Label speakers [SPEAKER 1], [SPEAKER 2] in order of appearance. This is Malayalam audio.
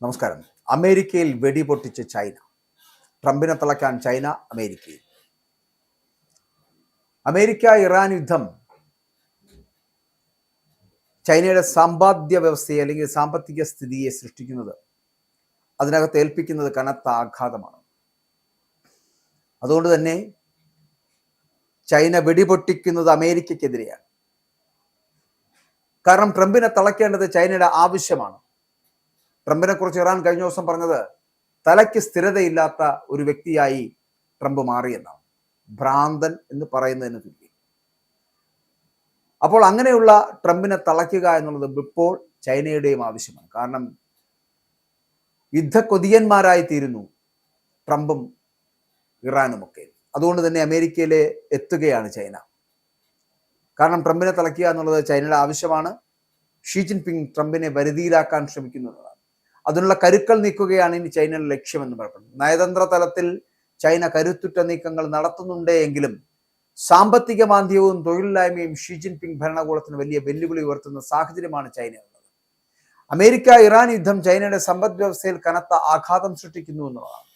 [SPEAKER 1] നമസ്കാരം. അമേരിക്കയിൽ വെടിപൊട്ടിച്ച് ചൈന. ട്രംപിനെ തളയ്ക്കാൻ ചൈന അമേരിക്കയിൽ. അമേരിക്ക ഇറാൻ യുദ്ധം ചൈനയുടെ സമ്പാദ്യ വ്യവസ്ഥയെ അല്ലെങ്കിൽ സാമ്പത്തിക സ്ഥിതിയെ സൃഷ്ടിക്കുന്നത്, അതിനകത്ത് ഏൽപ്പിക്കുന്നത് കനത്ത ആഘാതമാണ്. അതുകൊണ്ട് തന്നെ ചൈന വെടിപൊട്ടിക്കുന്നത് അമേരിക്കയ്ക്കെതിരെയാണ്. കാരണം ട്രംപിനെ തളയ്ക്കേണ്ടത് ചൈനയുടെ ആവശ്യമാണ്. ട്രംപിനെ കുറിച്ച് ഇറാൻ കഴിഞ്ഞ ദിവസം പറഞ്ഞത് തലയ്ക്ക് സ്ഥിരതയില്ലാത്ത ഒരു വ്യക്തിയായി ട്രംപ് മാറിയെന്നാണ്. ഭ്രാന്തൻ എന്ന് പറയുന്നതിന് തുല്യം. അപ്പോൾ അങ്ങനെയുള്ള ട്രംപിനെ തളയ്ക്കുക എന്നുള്ളത് ഇപ്പോൾ ചൈനയുടെയും ആവശ്യമാണ്. കാരണം യുദ്ധക്കൊതിയന്മാരായി തീരുന്നു ട്രംപും ഇറാനുമൊക്കെ. അതുകൊണ്ട് തന്നെ അമേരിക്കയിലെ എത്തുകയാണ് ചൈന. കാരണം ട്രംപിനെ തളയ്ക്കുക എന്നുള്ളത് ചൈനയുടെ ആവശ്യമാണ്. ഷീ ജിൻപിങ് ട്രംപിനെ വരുതിയിലാക്കാൻ ശ്രമിക്കുന്നതാണ്. അതിനുള്ള കരുക്കൾ നീക്കുകയാണ് ഇനി ചൈനയുടെ ലക്ഷ്യമെന്ന് പറയുന്നത്. നയതന്ത്ര തലത്തിൽ ചൈന കരുത്തുറ്റ നീക്കങ്ങൾ നടത്തുന്നുണ്ട് എങ്കിലും സാമ്പത്തിക മാന്ദ്യവും തൊഴിലില്ലായ്മയും ഷീ ജിൻപിങ് ഭരണകൂടത്തിന് വലിയ വെല്ലുവിളി ഉയർത്തുന്ന സാഹചര്യമാണ് ചൈനയുള്ളത്. അമേരിക്ക ഇറാൻ യുദ്ധം ചൈനയുടെ സമ്പദ് വ്യവസ്ഥയിൽ കനത്ത ആഘാതം സൃഷ്ടിക്കുന്നു എന്നുള്ളതാണ്.